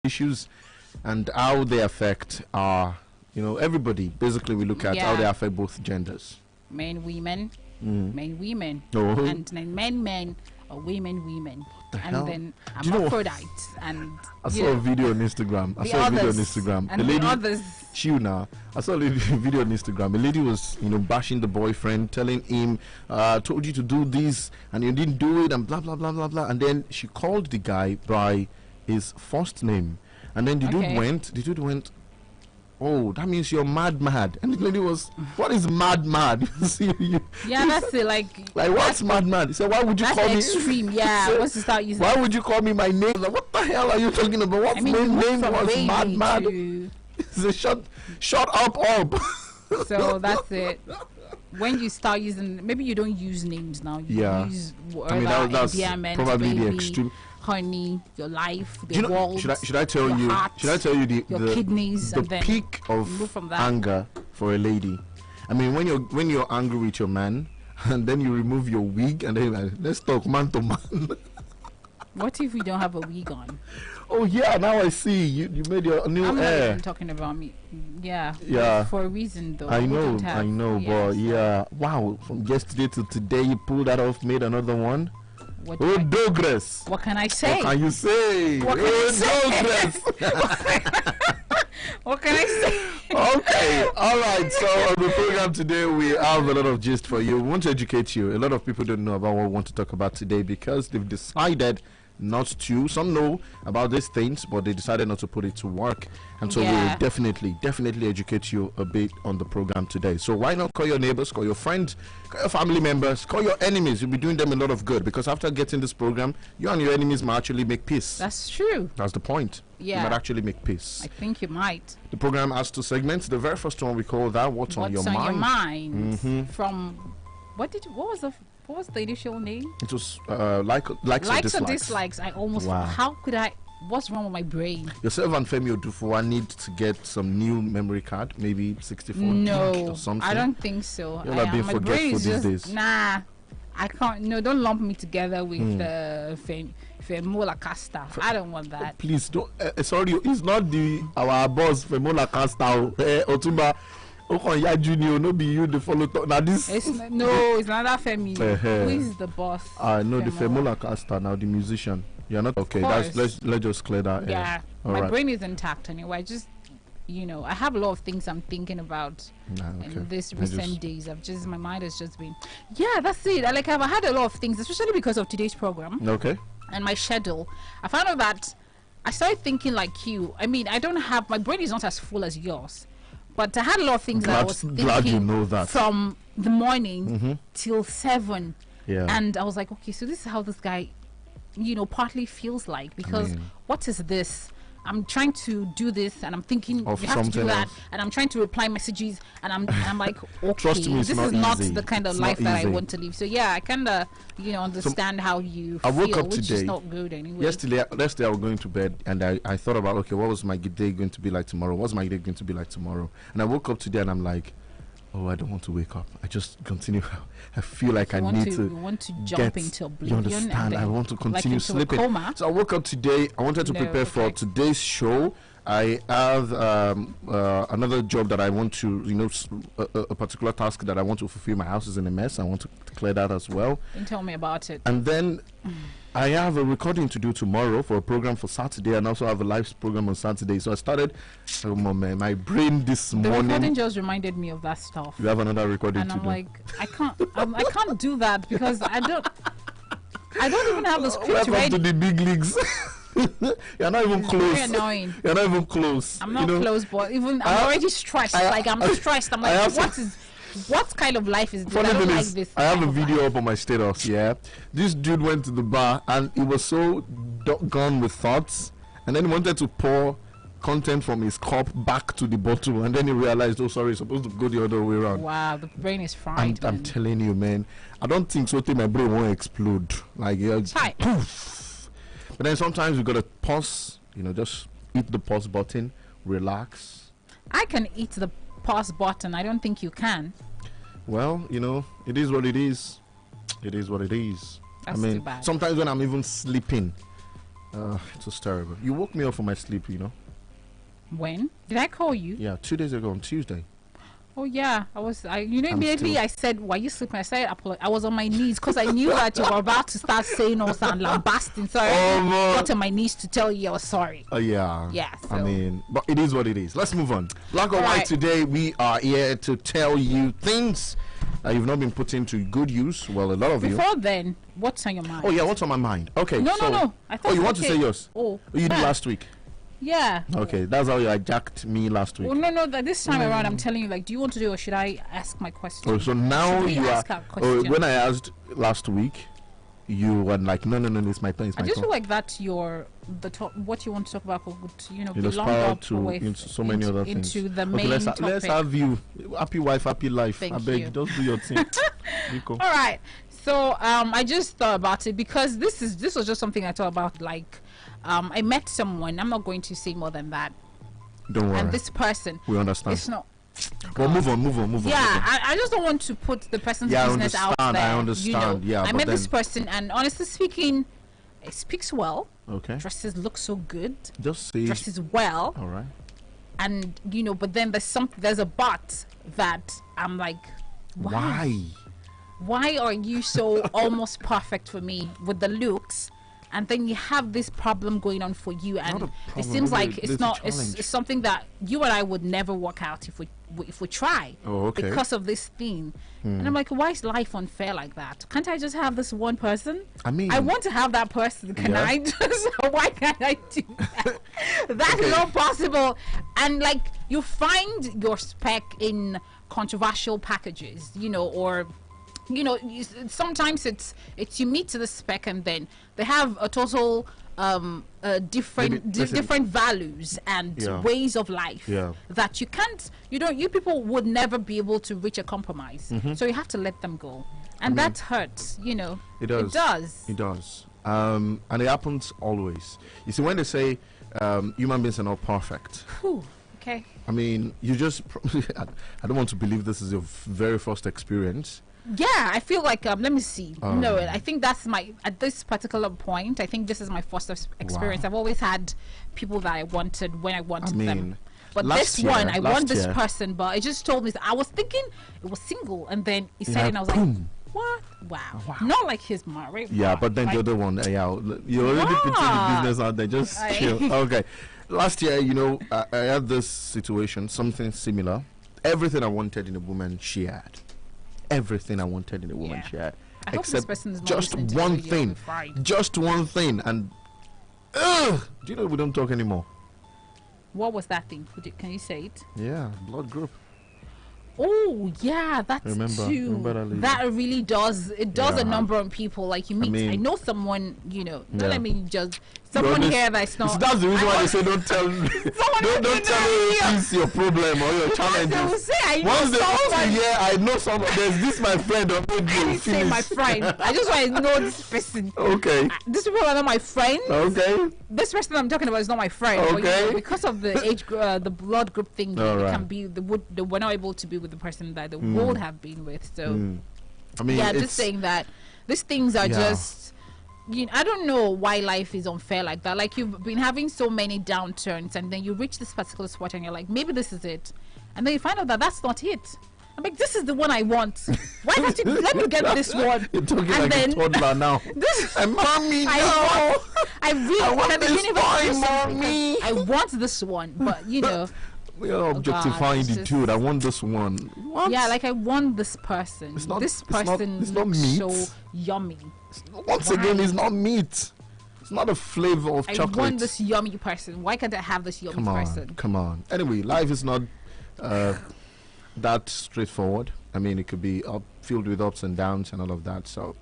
issues and how they affect our, everybody. Basically, we look at how they affect both genders. Men, women, men, women, Oh. and then men, or women, women. And hell? then Do you know- hermaphrodites. And I saw a video on Instagram. And the others. Chiuna. I saw a video on Instagram. A lady was, bashing the boyfriend, telling him, told you to do this and you didn't do it and blah, blah, blah, blah, blah. And then she called the guy by his first name. And then the dude went, oh, that means you're mad. And the lady was, what is mad? Yeah, that's it. Like what's mad? He said, why would you call me? That's extreme. Yeah, once you start using. Why would you call me my name? Like, what the hell are you talking about? What's my name was mad? It's a shut up. So that's it. When you start using, maybe you don't use names now. You use whatever, that's probably baby, the extreme. Honey, your life, the world. Should I tell you? Should I tell you your kidneys, the and then peak of anger for a lady? I mean, when you're angry with your man, and then you remove your wig, and then you're like, let's talk man to man. What if we don't have a wig on? Oh yeah, now I see you made your new I'm hair. not even talking about me. Yeah. For a reason though. I know, but yeah. Wow, from yesterday to today, you pulled that off, made another one. Douglas. What can I say? What can you say? Douglas. What can I say? Okay, all right. So on the program today, we have a lot of gist for you. We want to educate you. A lot of people don't know about what we want to talk about today because they've decided not to. Some know about these things, but they decided not to put it to work. And so we'll definitely educate you a bit on the program today. So why not call your neighbors, call your friends, call your family members, call your enemies. You'll be doing them a lot of good because after getting this program, you and your enemies might actually make peace. That's true. That's the point. Yeah. You might actually make peace. I think you might. The program has 2 segments. The very first one we call that What's on Your Mind? From what was the initial name? It was likes or dislikes. I almost how could I? What's wrong with my brain? Yourself and Femi Odufuwa need to get some new memory card, maybe 64 no, or something. I don't think so. You're not being forgetful these days. Nah, I can't. No, don't lump me together with Femola Casta. I don't want that. Oh, please don't. Sorry, it's not our boss Femola Casta. Otumba. Junior, no be you the follow now this. It's not that Femi. Who is the boss? No, the Femola Casta now, the musician. You're not okay. Let's just clear that. Yeah, my brain is intact anyway. I just, I have a lot of things I'm thinking about in these recent days. My mind has just been. Yeah, that's it. I've had a lot of things, especially because of today's program. Okay. And my schedule. I found out that I started thinking like you. I mean, my brain is not as full as yours. But I had a lot of things that I was thinking from the morning till 7. Yeah. And I was like, okay, so this is how this guy, partly feels like. Because what is this? I'm trying to do this and I'm thinking you have to do that. And I'm trying to reply messages. And I'm like, okay, trust me, this is not the kind of life that I want to live. So yeah, I kind of, understand how you feel, woke up which today, is not good anyway. Yesterday I was going to bed and I thought about, okay, what was my day going to be like tomorrow? What's my day going to be like tomorrow? And I woke up today and I'm like, oh, I don't want to wake up. I just continue. I feel like I need to. You want to jump into oblivion. You understand? I want to continue sleeping. So I woke up today. I wanted to prepare for today's show. I have another job that I want to, a particular task that I want to fulfill. My house is in a mess. I want to clear that as well. Don't tell me about it. And then I have a recording to do tomorrow for a program for Saturday, and also have a live program on Saturday. So I started, my brain this morning. The recording just reminded me of that stuff. You have another recording and to I'm do. like, I can't do that because I don't even have the script ready. Welcome to the big leagues. You're not even close. Very annoying. You're not even close. I'm not close, but I'm already stressed. I'm stressed. I'm like, what kind of life is this? I don't like this. I have a video up on my status. Yeah, this dude went to the bar and he was so gone with thoughts, and then he wanted to pour content from his cup back to the bottle, and then he realized, oh sorry, it's supposed to go the other way around. Wow, the brain is fried. I'm telling you, man, I don't think so. My brain won't explode like poof. But then sometimes you gotta pause, just hit the pause button, relax. I can hit the pause button. I don't think you can. Well, it is what it is. It is what it is. That's too bad. Sometimes when I'm even sleeping, It was terrible. You woke me up from my sleep, you know. When did I call you? Yeah, 2 days ago on Tuesday. Oh yeah, immediately I said, "Why you sleeping?" I said, I was on my knees because I knew that you were about to start saying all and lambasting. So I got on my knees to tell you I was sorry. Yeah. Yeah. So. I mean, but it is what it is. Let's move on. Black or White today, we are here to tell you things you've not been put into good use. Well, a lot of you. Before then, what's on your mind? Oh yeah, what's on my mind? Okay. No. I thought you want to say yours? Oh, you did last week. Yeah. Okay, that's how you hijacked me last week. Oh no, this time around I'm telling you, like, do you want to do or should I ask my question? Oh, so now you are. When I asked last week, you were like, no, it's my turn. I just feel like that's what you want to talk about could be long up into so many other things. Into the main topic. Let's have you. Happy wife, happy life. I beg you, just do your thing. All right. So I just thought about it because this was just something I thought about. Like, I met someone. I'm not going to say more than that. Don't worry. And this person, we understand. It's not. Well, move on. Yeah, I just don't want to put the person's business out there. I understand. You know? I met this person, and honestly speaking, it speaks well. Okay. Dresses look so good. Just say. Dresses well. All right. And but then there's a but that I'm like, why? Why are you so almost perfect for me with the looks? And then you have this problem going on for you, and it seems like it's something that you and I would never work out if we try. Oh, okay. Because of this thing. And I'm like, why is life unfair like that? Can't I just have this one person? I mean, I want to have that person. Can I just? Why can't I do that? That's not possible. And like, you find your spec in controversial packages, or. Sometimes it's you meet to the spec and then they have a total different values and ways of life that you people would never be able to reach a compromise. So you have to let them go, and that hurts. It does. And it happens always. You see, when they say human beings are not perfect. Whew. Okay. I mean, you just I don't want to believe this is your very first experience. Yeah, I feel like let me see. No, I think that's at this particular point, I think this is my first experience. Wow. I've always had people that I wanted when I wanted them. But this one, I want this person, but it just told me I was thinking it was single, and then he said it, and I was like, what? Wow. Not like he's married. Yeah, but then the other one, you're already putting the business out there. Just chill. Okay. Last year, I had this situation, something similar. Everything I wanted in a woman, she had. Everything I wanted in a woman, she had. Except just one thing. Just one thing. And do you know we don't talk anymore? What was that thing? Can you say it? Yeah, blood group. Oh yeah, that's remember that really does. It does a number on people. Like you meet. I know someone. Don't let me just. Someone here that's not. That's the reason why they say don't tell. don't tell me it's your problem or your challenges. Once they I know someone. There's this my friend. I didn't say my friend. I just want to know this person. Okay. These people are not my friends. Okay. This person I'm talking about is not my friend. Okay. But, because of the age, the blood group thing, they can be. They were not able to be with the person that they would have been with. So, I mean, just saying that these things are just. I don't know why life is unfair like that. Like, you've been having so many downturns, and then you reach this particular spot, and you're like, maybe this is it, and then you find out that that's not it. I'm like, this is the one I want. Why can't you let me get this one? You're talking and like a toddler now. Mommy, no. I really want this one, mommy. I want this one, but we are objectifying the dude. I want this one. What? Yeah, like I want this person. This person looks so yummy. Once again, it's not meat. It's not a flavor of chocolate. I want this yummy person. Why can't I have this yummy person? Come on. Anyway, life is not that straightforward. I mean, it could be filled with ups and downs and all of that. So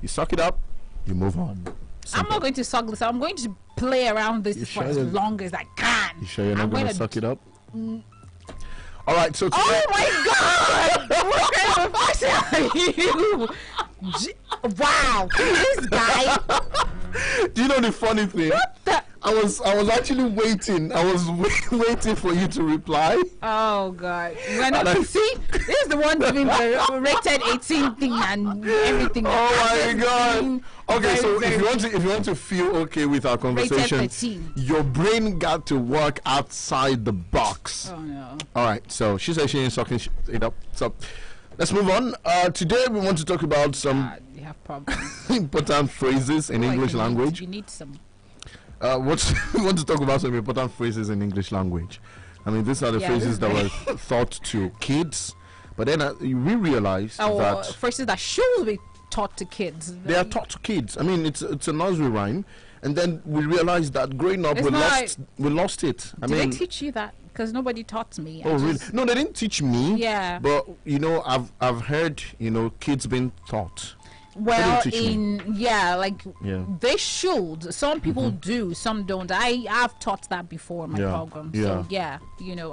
you suck it up, you move on. Simple. I'm not going to suck this. I'm going to play around this for as long as I can. You sure you're not going to suck it up? All right, so today, oh my God! What kind of person are you? Wow, this guy. Do you know the funny thing? What the? I was actually waiting. I was waiting for you to reply. Oh God! See, this is the one doing the rated 18 thing and everything. Oh my God! Okay, so if you want to feel okay with our conversation, your brain got to work outside the box. Oh no. All right, so she said she ain't sucking it up. So let's move on. Today we want to talk about some you have problems. important phrases in English language. You need some. We want to talk about some important phrases in English language. I mean, these are the phrases that were taught to kids, but then we realized that phrases that should be taught to kids. They are taught to kids. I mean, it's a nursery rhyme, and then we realized that growing up we lost it. Did they teach you that? Because nobody taught me. Oh, really? No, they didn't teach me. Yeah. But I've heard kids being taught. Well, they should. Some people do, some don't. I've taught that before in my program. So I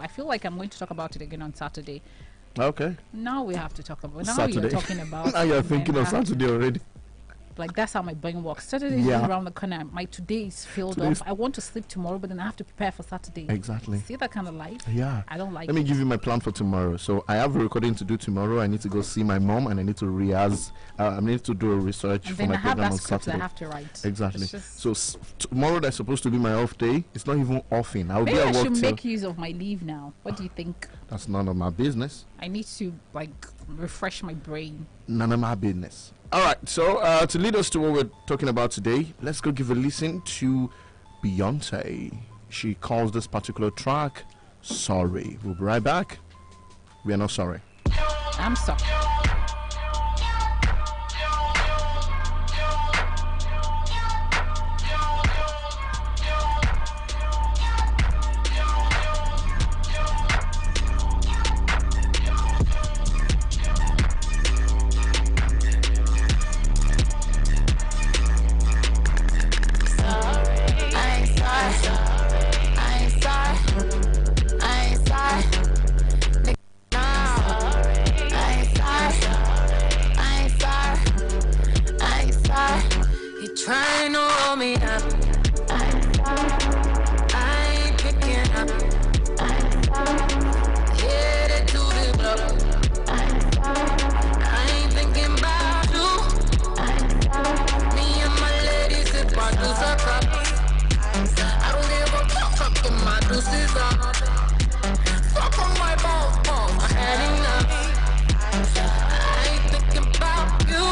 feel like I'm going to talk about it again on Saturday. Okay. Now we have to talk about Saturday. You're talking about. Now you're thinking of Saturday already. Like, that's how my brain works. Saturday is around the corner. My today is filled up. I want to sleep tomorrow, but then I have to prepare for Saturday. Exactly. See that kind of life? Yeah. I don't like Let me give you my plan for tomorrow. So I have a recording to do tomorrow. I need to go see my mom, and I need to rehearse. I need to do a research for my program on Saturday. I have to write. Exactly. So tomorrow that's supposed to be my off day. It's not even offing. I'll Maybe be at I work should make use of my leave now. What do you think? That's none of my business. I need to refresh my brain. None of my business. All right, so to lead us to what we're talking about today, let's go give a listen to Beyonce. She calls this particular track Sorry. We'll be right back. We are not sorry. I'm sorry. Trying to roll me up. I ain't picking up. Headed to the block. I ain't thinking about you. Me and my ladies sip our juice a cup. I don't give a fuck in my juices up. Fuck on my balls, I had enough. I ain't thinking about you.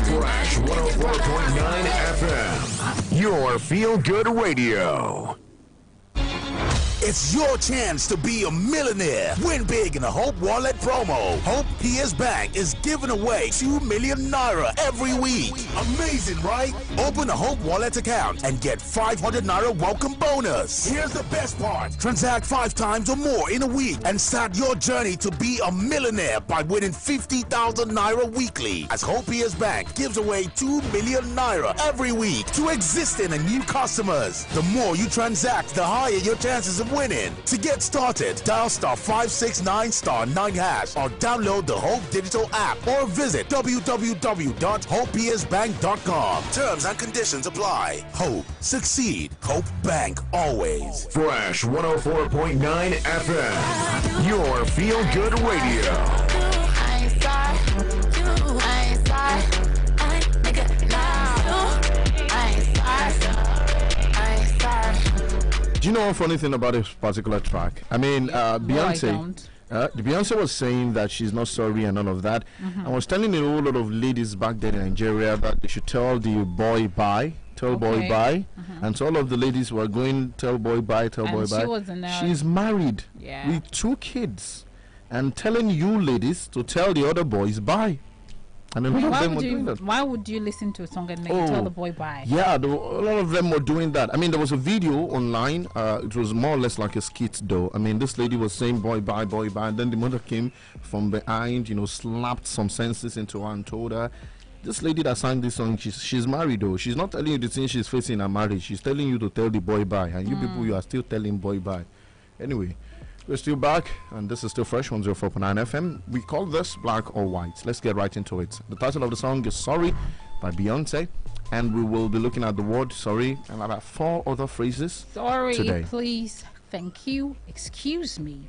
Fresh 104.9 FM, your feel-good radio. It's your chance to be a millionaire. Win big in a Hope Wallet promo. Hope PS Bank is giving away 2 million naira every week. Amazing, right? Open a Hope Wallet account and get 500 naira welcome bonus. Here's the best part. Transact 5 times or more in a week and start your journey to be a millionaire by winning 50,000 naira weekly. As Hope PS Bank gives away 2 million naira every week to existing and new customers. The more you transact, the higher your chances of winning. To get started, dial *569*9# or download the Hope Digital app or visit www.hopepsbank.com. Terms and conditions apply. Hope, succeed. Hope Bank always. Fresh 104.9 FM, your feel-good radio. Do you know one funny thing about this particular track? I mean, Beyonce. Beyonce was saying that she's not sorry and all of that. I was telling a whole lot of ladies back then in Nigeria that they should tell the boy bye. Tell boy bye. And so all of the ladies were going, tell boy bye, tell boy bye. She's married with 2 kids and telling you ladies to tell the other boys bye. And a lot of them were doing that. Why would you listen to a song and then tell the boy bye? Yeah, a lot of them were doing that. I mean, there was a video online. It was more or less like a skit, though. I mean, this lady was saying boy bye, and then the mother came from behind, slapped some senses into her and told her, this lady that sang this song, she's married, though. She's not telling you the thing she's facing in her marriage. She's telling you to tell the boy bye. And you people, you are still telling boy bye. Anyway, we're still back, and this is still Fresh 104.9 FM. We call this Black or White. Let's get right into it. The title of the song is Sorry by Beyonce, and we will be looking at the word sorry and about 4 other phrases sorry today. Please, thank you, excuse me.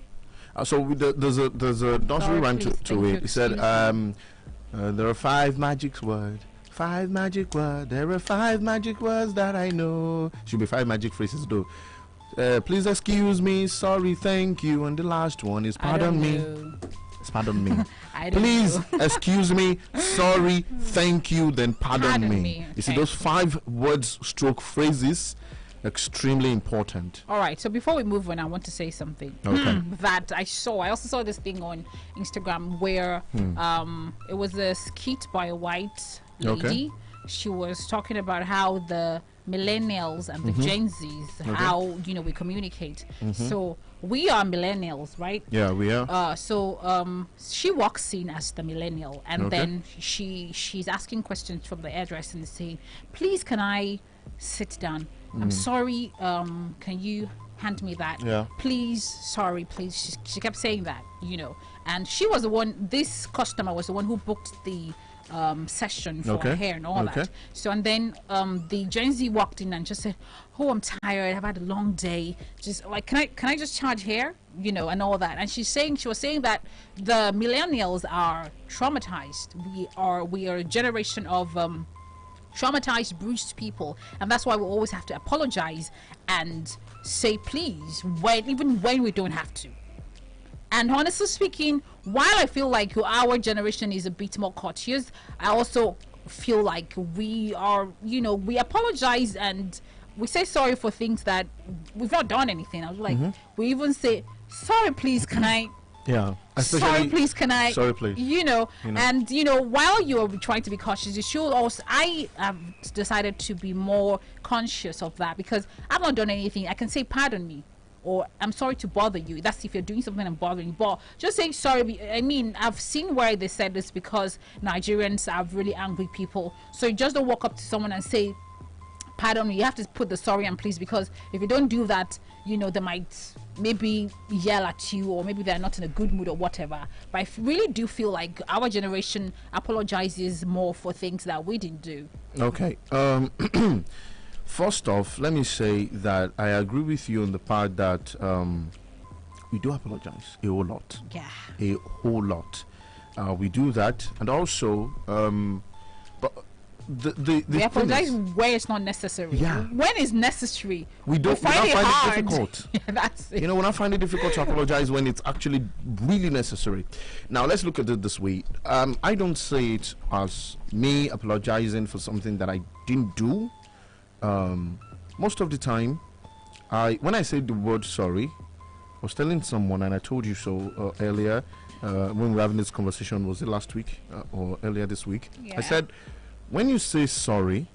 So there's a nursery rhyme to it. It said there are 5 magic words. 5 magic words. There are 5 magic words that I know. Should be 5 magic phrases though. Please excuse me, sorry, thank you, and the last one is pardon me. It's pardon me. Please excuse me, sorry, thank you, then pardon me. Okay. You see, those 5 words stroke phrases, extremely important. All right, so before we move on, I want to say something that I also saw this thing on Instagram where it was a skit by a white lady. She was talking about how the millennials and the Gen Zs, how we communicate. So we are millennials, right? Yeah, we are. So she walks in as the millennial, and then she's asking questions from the hairdresser and saying, "Please, can I sit down? I'm sorry. Can you hand me that? Yeah. Please, sorry, please." She kept saying that, and she was the one. This customer was the one who booked the session for her hair and all that. So and then the Gen Z walked in and just said, "Oh, I'm tired. I've had a long day. Just like, can I just charge hair, and all that." And she was saying that the millennials are traumatized. We are a generation of traumatized, bruised people, and that's why we always have to apologize and say please even when we don't have to. And honestly speaking, while I feel like our generation is a bit more courteous, I also feel like we are, we apologize and we say sorry for things that we've not done anything. I was like, we even say, "Sorry, please, can I?" Yeah. Sorry, please, can I? Sorry, please. And while you're trying to be cautious, you should also. I have decided to be more conscious of that because I've not done anything. I can say, "Pardon me," or "I'm sorry to bother you." That's if you're doing something and bothering you. But just saying sorry, I mean, I've seen where they said this because Nigerians are really angry people. So you just don't walk up to someone and say, "Pardon me." You have to put the sorry and please, because if you don't do that, they might maybe yell at you, or maybe they're not in a good mood or whatever. But I really do feel like our generation apologizes more for things that we didn't do. Okay. First off, let me say that I agree with you on the part that we do apologize a whole lot. Yeah. A whole lot. We do that, and also, but we apologize where it's not necessary. Yeah. When it's necessary, we find it hard. Difficult. Yeah, that's it. When I find it difficult to apologize when it's actually really necessary. Now let's look at it this way. I don't say it as me apologizing for something that I didn't do. Most of the time, when I say the word sorry, I was telling someone, and I told you so earlier when we were having this conversation. Was it last week or earlier this week? Yeah. I said, when you say sorry,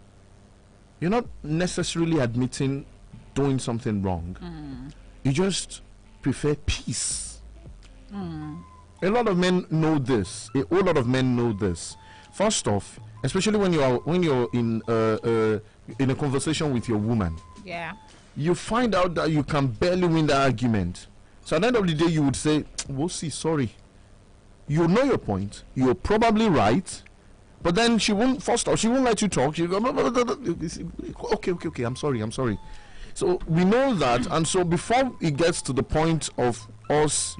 you're not necessarily admitting doing something wrong. You just prefer peace. A lot of men know this. A whole lot of men know this. First off, especially when you're in a conversation with your woman, you find out that you can barely win the argument. So at the end of the day, you would say, "We'll see, sorry." You know your point. You're probably right. But then she won't let you talk. She go, okay, I'm sorry. So we know that, and so before it gets to the point of us,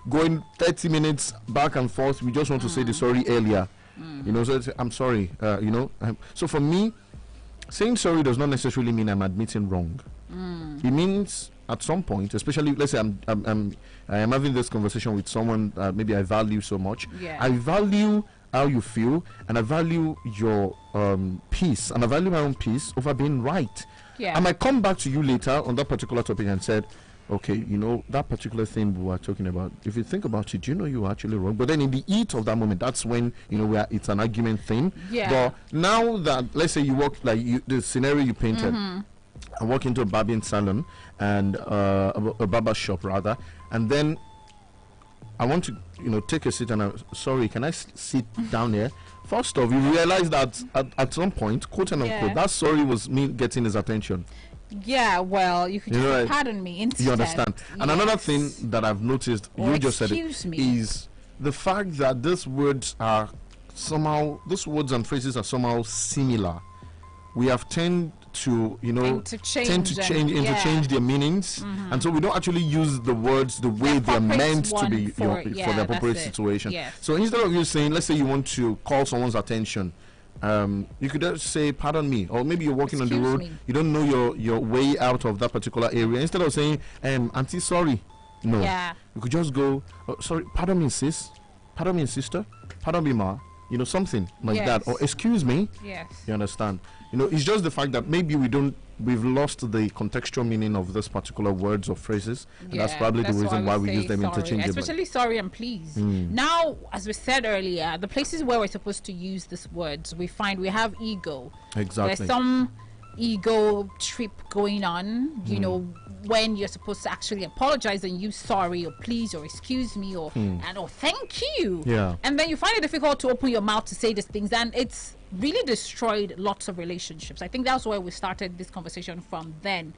going 30 minutes back and forth, we just want to say the sorry earlier. So I'm sorry. So for me, saying sorry does not necessarily mean I'm admitting wrong. It means at some point, especially let's say I am having this conversation with someone maybe I value so much. Yeah. I value how you feel, and I value your peace, and I value my own peace over being right. Yeah. I might come back to you later on that particular topic and said, okay, you know, that particular thing we were talking about, if you think about it, you know you're actually wrong. But then in the heat of that moment, that's when, you know, it's an argument thing. Yeah. But now that, let's say you walk, like the scenario you painted, I walk into a barbering salon and a barber shop rather, and then I want to, you know, take a seat and sorry, can I sit down here? First off, you realize that at some point, quote and unquote, that sorry was me getting his attention. Yeah, well, you could just say, pardon me instead. You understand? And another thing that I've noticed, or you just said it, me. is the fact that these words and phrases are somehow similar. We have tended to, you know, interchange their meanings, and so we don't actually use the words the way they're meant to be for the appropriate situation. Yes. So instead of you saying, let's say you want to call someone's attention, you could just say pardon me, or maybe you're walking on the road, you don't know your way out of that particular area. Instead of saying auntie, sorry, no, you could just go, oh, sorry, pardon me sis, pardon me sister, pardon me ma, you know, something like that, or excuse me. Yes. You understand? You know, it's just the fact that maybe we've lost the contextual meaning of this particular words or phrases, and that's probably the reason why we use them interchangeably. Especially sorry and please. Now, as we said earlier, the places where we're supposed to use these words, we find we have ego. Exactly. There's some ego trip going on, you know, when you're supposed to actually apologize and use sorry or please or excuse me or thank you. Yeah. And then you find it difficult to open your mouth to say these things, and it's really destroyed lots of relationships. I think that's why we started this conversation from then.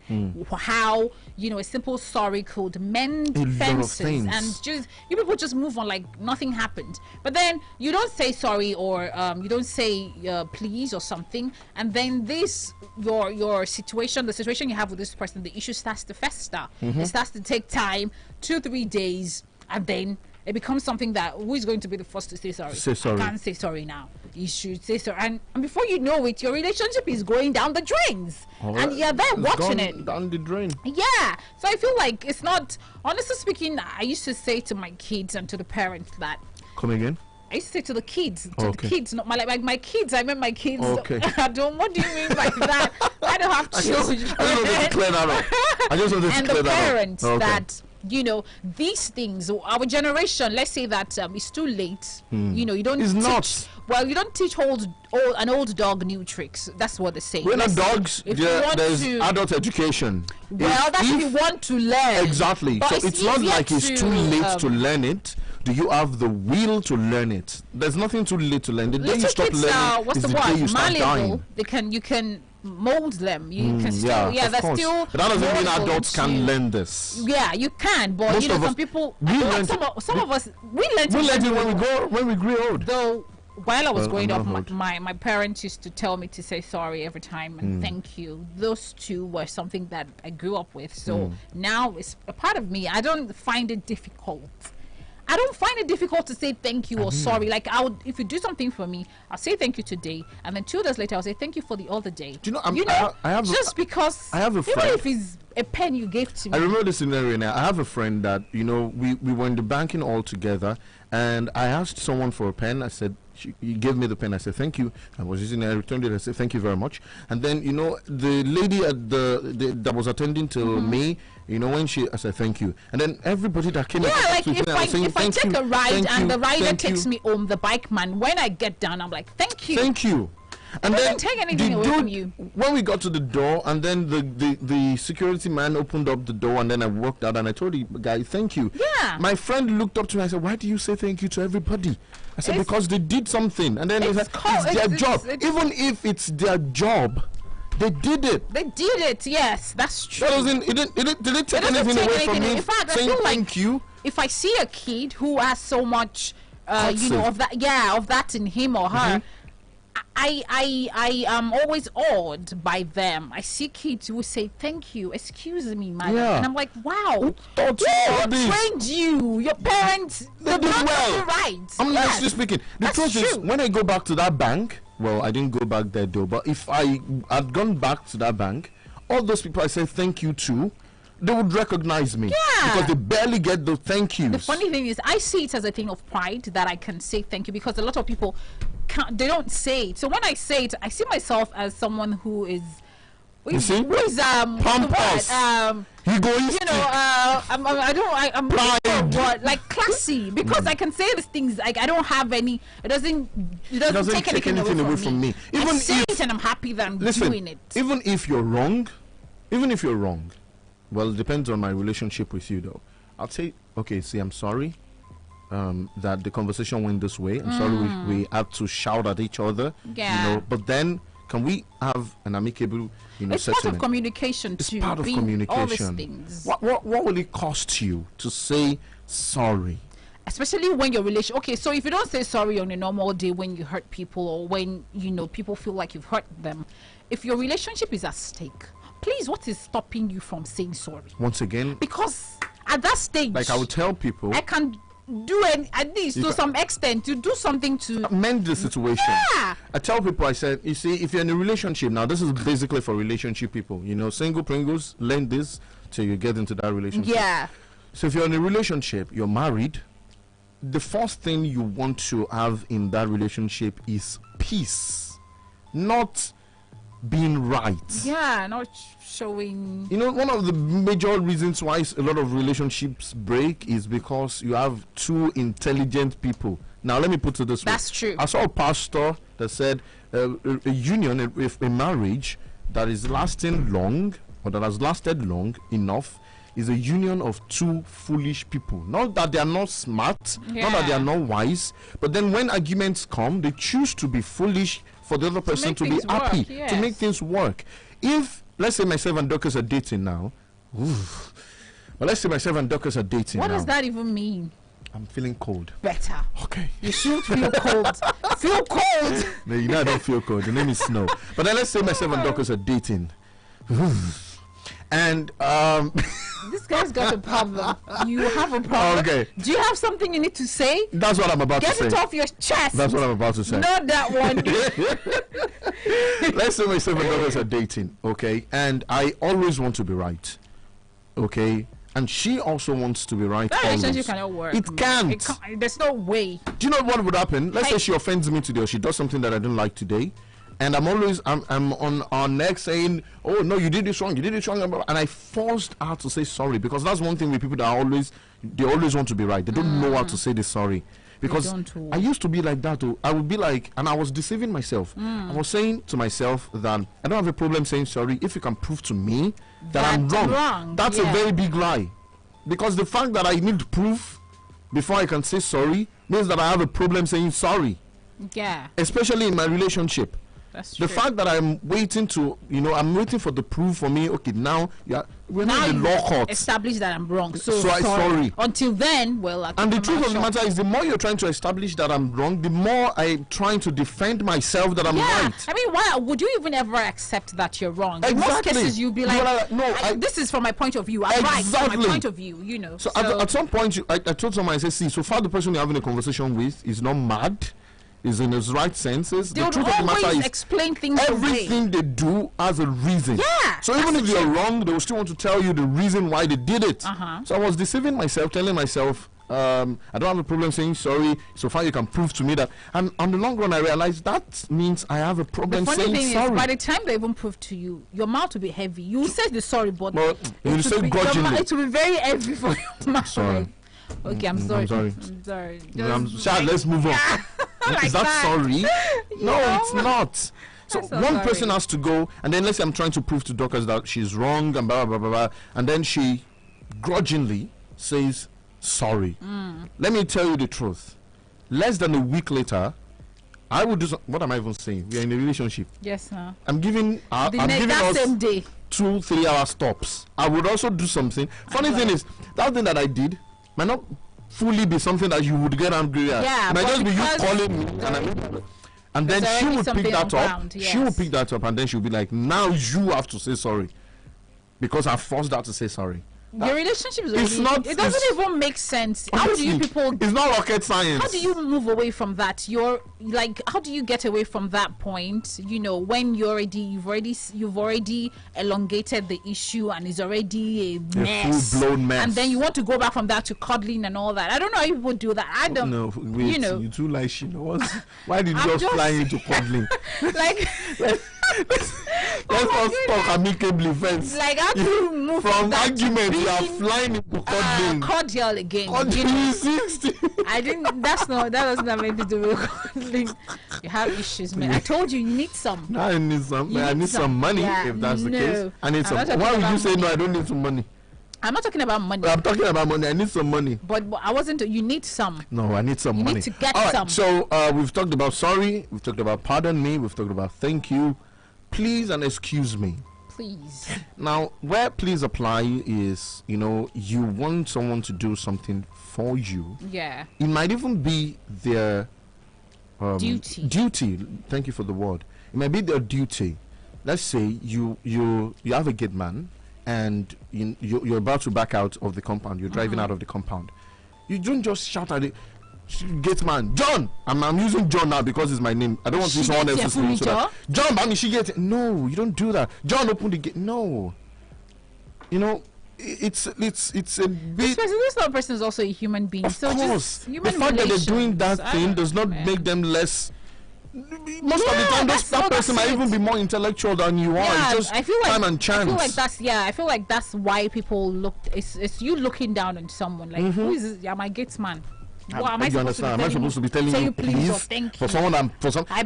How, you know, a simple sorry could mend fences, and just you people just move on like nothing happened. But then you don't say sorry, or you don't say please or something, and then this your situation, the situation you have with this person, the issue starts to fester. It starts to take time, 2-3 days, and then it becomes something that who is going to be the first to say sorry? Say sorry. I can't say sorry now. You should say sorry. And before you know it, your relationship is going down the drains. And you're there watching it. Down the drain. Yeah. So I feel like it's not, honestly speaking, I used to say to my kids and to the parents that. Come again? I used to say to the kids, not my kids. I meant my kids. Okay. What do you mean by that? I don't have children. I just wanted to clear that up. And the parents that, you know, these things, our generation, let's say that it's too late. You know, you don't it's teach. Not. Well, you don't teach an old dog new tricks. That's what they say. We're not dogs. There's adult education. Well, that's if you want to learn. Exactly. But so it's not like it's too late to learn it. Do you have the will to learn it? There's nothing too late to learn. The day you stop learning is the day you start dying. You can mold them. You can still, that's still. But that doesn't mean adults can learn this. Yeah, you can, but Most you know, of some us, people. Some of us, we learned it when we grew old. Though, while I was growing up, my parents used to tell me to say sorry every time and thank you. Those two were something that I grew up with. So now it's a part of me. I don't find it difficult. I don't find it difficult to say thank you or sorry. Like, if you do something for me, I'll say thank you today, and then 2 days later I'll say thank you for the other day. Do you know? I have because I have a friend. Even if it's a pen you gave to me. I remember this scenario now. I have a friend that, you know, we were in the banking all together, and I asked someone for a pen. I said, he gave me the pen. I said thank you. I was using it. I returned it. I said thank you very much. And then, you know, the lady at that was attending to me, you know, when I said thank you, and then everybody that came, like if I take a ride and the rider takes me home, the bike man, when I get down, I'm like thank you. And then take anything away from you. When we got to the door, and then the security man opened up the door, and then I walked out, and I told the guy thank you. Yeah. My friend looked up to me. I said, why do you say thank you to everybody? I said, because they did something, and then they said it's their job. Even if it's their job, they did it. They did it. Yes, that's true. Did it take anything away from me? In fact, saying I feel thank you. If I see a kid who has so much, you know, of that in him or her. I am always awed by them. I see kids who say thank you, excuse me, madam, and I'm like, wow, who trained you? Your parents, they did well. Right. I'm honestly speaking. The truth is, when I go back to that bank, well, I didn't go back there though, but if I had gone back to that bank, all those people I said thank you to, they would recognize me. Yeah. Because they barely get the thank yous. The funny thing is, I see it as a thing of pride that I can say thank you, because a lot of people they don't say it. So when I say it, I see myself as someone who is You see? Who is pompous. Egoistic. You know, I'm what, like classy, because I can say these things like I don't have any. It doesn't take anything away from me. Even I say it and I'm happy that I'm doing it. Even if you're wrong, well, it depends on my relationship with you, though. I'll say, okay, see, I'm sorry that the conversation went this way. I'm sorry we had to shout at each other. Yeah. You know, but then can we have an amicable, it's settlement? part of communication It's too. part of communication. All these things. What will it cost you to say sorry? Especially when your relation. Okay, so if you don't say sorry on a normal day when you hurt people, or when people feel like you've hurt them, if your relationship is at stake, please, what is stopping you from saying sorry? Once again, because at that stage, like I would tell people, I can do at least to some extent to do something to mend the situation. Yeah. I tell people, I said, you see, if you're in a relationship, now this is basically for relationship people, single Pringles, learn this till you get into that relationship. Yeah. So if you're in a relationship, you're married, the first thing you want to have in that relationship is peace, not being right. Yeah, not showing. One of the major reasons why a lot of relationships break is because you have two intelligent people. Now, let me put it this way. That's true. I saw a pastor that said a union, a marriage that is lasting long, or that has lasted long enough, is a union of two foolish people. Not that they are not smart, not that they are not wise, but then when arguments come, they choose to be foolish for the other person to be happy, to make things work. If, let's say myself and Dorcas are dating now, but let's say myself and Dorcas are dating What now. does that even mean? I'm feeling cold. Better. Okay. You shouldn't feel cold. Feel cold. No, I don't feel cold. The name is Snow. But then let's say myself and Dorcas are dating. And this guy's got a problem. You have a problem. Okay. Do you have something you need to say? That's what I'm about to say. Get it off your chest. That's what I'm about to say. Not that one. Let's say myself and Dorcas are dating, okay? And I always want to be right, okay? And she also wants to be right. That relationship cannot work. It can't. There's no way. Do you know what would happen? Let's say she offends me today, or she does something that I don't like today, and I'm on our neck saying, oh no, you did this wrong, and I forced her to say sorry, because that's one thing with people that they always want to be right. They don't know how to say the sorry. Because I used to be like that too. I would be like, and I was deceiving myself. I was saying to myself that I don't have a problem saying sorry if you can prove to me that I'm wrong. That's a very big lie. Because the fact that I need proof before I can say sorry means that I have a problem saying sorry. Yeah. Especially in my relationship. That's true. The fact that I'm waiting to, I'm waiting for the proof for me. Okay, now we're not in the law court. Establish that I'm wrong. So I'm sorry. Until then, and the truth of the matter is, the more you're trying to establish that I'm wrong, the more I'm trying to defend myself that I'm right. I mean, why would you even ever accept that you're wrong? Exactly. In most cases, you'll be like, no, this is from my point of view. I'm right from my point of view. So at some point, I told someone, I said, see, so far the person you're having a conversation with is not mad. Is in his right senses. They the truth of the matter is, explain things everything they do has a reason. Yeah. So even if you're wrong, they will still want to tell you the reason why they did it. So I was deceiving myself, telling myself, I don't have a problem saying sorry. So far, you can prove to me that. And on the long run, I realized that means I have a problem saying sorry. The funny thing is, by the time they even prove to you, your mouth will be heavy. You will say the sorry, but you say grudgingly. It will be very heavy for your mouth. Sorry. Okay, I'm sorry. I'm sorry. Let's move on. Like is that sorry? No, it's not. So one person has to go, and then let's say I'm trying to prove to Dorcas that she's wrong and blah blah blah blah, and then she grudgingly says sorry. Let me tell you the truth. Less than a week later, I would do what am I even saying? We are in a relationship. Yes, sir. I'm giving us same day 2-3 hour stops. I would also do something. Funny thing is, that thing that I did might not fully be something that you would get angry at. Yeah, it might just be you calling me and then she would pick that up. Yes. She would pick that up, and then she'll be like, now you have to say sorry because I forced her to say sorry. Your relationship is already, it doesn't even make sense. How do you people? It's not rocket science. How do you move away from that? You're like, how do you get away from that point? When you've already elongated the issue and it's already a mess, full-blown mess, and then you want to go back from that to cuddling and all that. I don't know how you would do that. I don't know. You too like she knows. Why did you just fly into cuddling? Like Let's not talk amicably first. Like, how do you move from that argument? You are flying into cuddling. Cordial again. Cuddling 60. I didn't. That doesn't have anything to do with cuddling. You have issues, man. I told you need some. No, I need some. I need some money, if that's the case. I need some. Why would you say no? I don't need some money. I'm not talking about money. I'm talking about money. I need some money. But I wasn't. You need some. No, I need some money. You need to get all right, some. So we've talked about sorry. We've talked about pardon me. We've talked about thank you, please, and excuse me. Please. Now, where please apply is, you want someone to do something for you. Yeah. It might even be their duty. Thank you for the word. It might be their duty. Let's say you have a gate man, and you're about to back out of the compound. You're driving out of the compound. You don't just shout at the gate man, John. I'm using John now because it's my name. I don't want to use someone else's name. So that, John, but she gets it. No, you don't do that. John, open the gate. No. It's a bit. This other person is also a human being. Of course, the fact that they're doing that thing does not make them less. Most of the time, that person might even be more intellectual than you are. It's just time and chance. I feel like that's why people look. It's you looking down on someone. Like, who is this? Yeah, my gates man. What am I supposed to be telling you? Please or thank you for someone I'm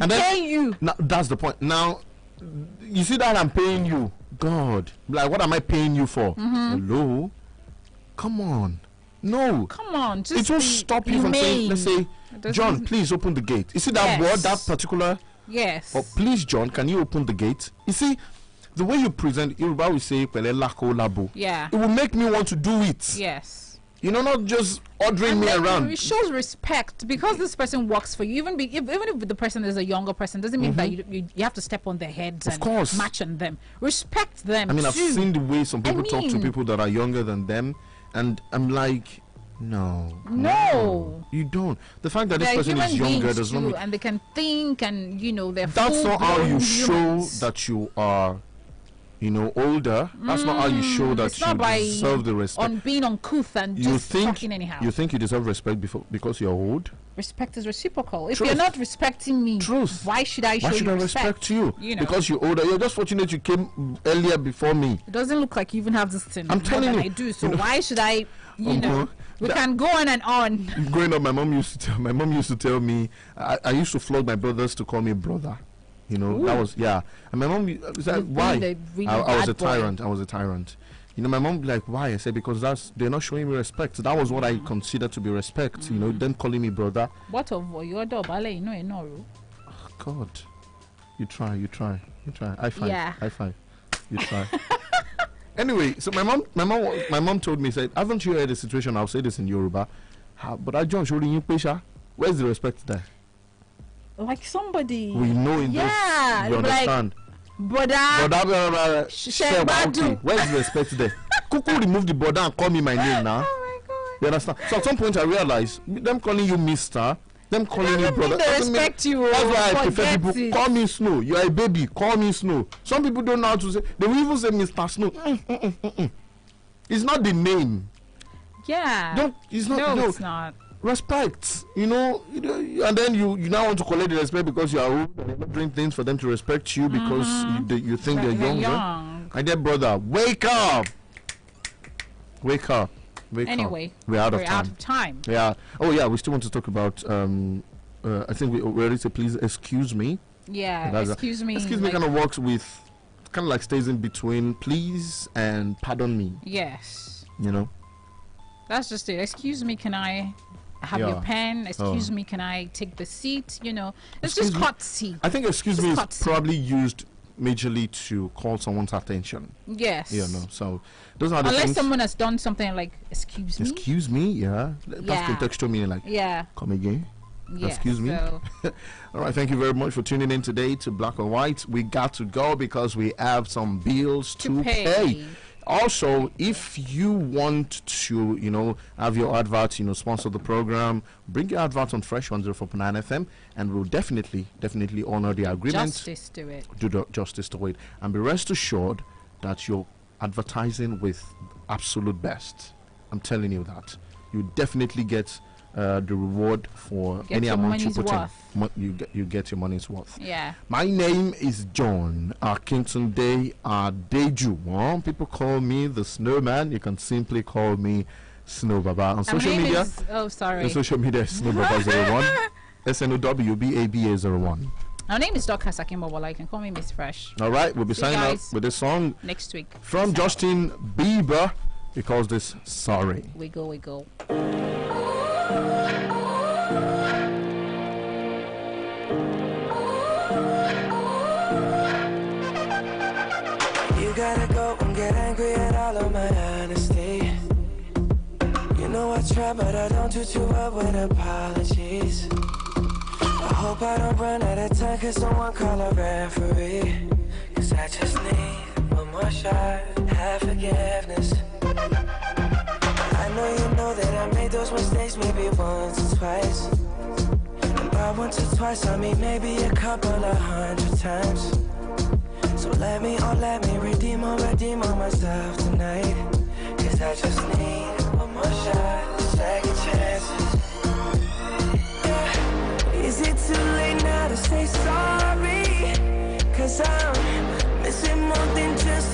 paying you. Now, that's the point. Now, you see that I'm paying you. God, like, what am I paying you for? Hello, come on. No, come on. It won't stop you from saying, let's say, John, please open the gate. You see that word, that particular? Yes. Or please, John, can you open the gate? You see, the way you present, Yoruba will say, yeah. It will make me want to do it. Yes. Not just ordering me around. It shows respect because this person works for you. Even if the person is a younger person, doesn't mean that you have to step on their heads and match on them. Respect them. I mean, I've seen the way some people talk to people that are younger than them, and I'm like, no, you don't. The fact that this person is younger does not mean, and they can think, and they're. That's not how you show that you are. Older. That's not how you show that you deserve the respect. On being uncouth and talking anyhow. You think you deserve respect because you're old? Respect is reciprocal. If you're not respecting me, why should I respect you? Because you're older. You're just fortunate you came earlier before me. It doesn't look like you even have this thing. I'm telling you. I do. So why should I? We can go on and on. Growing up, my mom used to tell me. I used to flog my brothers to call me brother. That was, and my mom said, why? I was a tyrant. I was a tyrant. My mom would be like, why? I said, because they're not showing me respect. That was what I consider to be respect. Them calling me brother. What of your dog? Oh, God, you try. I find. Yeah. I find. You try. Anyway, so my mom told me, said, haven't you heard the situation? I'll say this in Yoruba. But I John showing you pressure. Where's the respect there? Like somebody we know in this, you understand? Brother, where's the respect there? Kuku remove the brother and call me my name now. Oh my God. You understand? So at some point I realized them calling you Mister, them calling you brother. They respect you. That's why I prefer people call me Snow. You are a baby, call me Snow. Some people don't know how to say. They will even say Mr. Snow. It's not the name. Yeah. It's not. No, it's not. Respect, and then you now want to collect the respect because you are old and you're not doing things for them to respect you because you think they're younger. My dear brother, wake up! Anyway, we're out of time. Yeah. Oh yeah, we still want to talk about. I think we already said please excuse me. Yeah, excuse me. Excuse me kind of works with, kind of like stays in between please and pardon me. Yes. That's just it. Excuse me, can I have your pen? Excuse me, can I take the seat? It's just courtesy. I think excuse me is probably used majorly to call someone's attention. Yes. So those are the unless things. Someone has done something like excuse me. Excuse me, yeah. That's contextual meaning, like come again. Excuse me. So. All right, thank you very much for tuning in today to Black or White. We got to go because we have some bills to pay. Also, if you want to, have your advert, sponsor the program, bring your advert on Fresh 104.9 FM, and we'll definitely honor the agreement. Justice to it. Do the justice to it. And be rest assured that you're advertising with absolute best. I'm telling you that. You definitely get the reward for any amount you put in. You get your money's worth. Yeah. My name is John Akintunde Adeju. People call me the Snowman. You can simply call me Snow Baba on social media. On social media, Snow Baba 01. SNOWBABA 01. Our name is Dorcas Akimobola. You can call me Miss Fresh. All right, we'll be signing up with a song next week from Justin Bieber. He calls this Sorry. We go. You gotta go and get angry at all of my honesty. You know I try, but I don't do too well with apologies. I hope I don't run out of time, cause someone call a referee. Cause I just need one more shot, have forgiveness. I know you know that I made those mistakes maybe once or twice. And by once or twice I mean maybe a couple of 100 times. So let me redeem on myself tonight. Cause I just need one more shot, second chances. Is it too late now to say sorry? Cause I'm missing more than just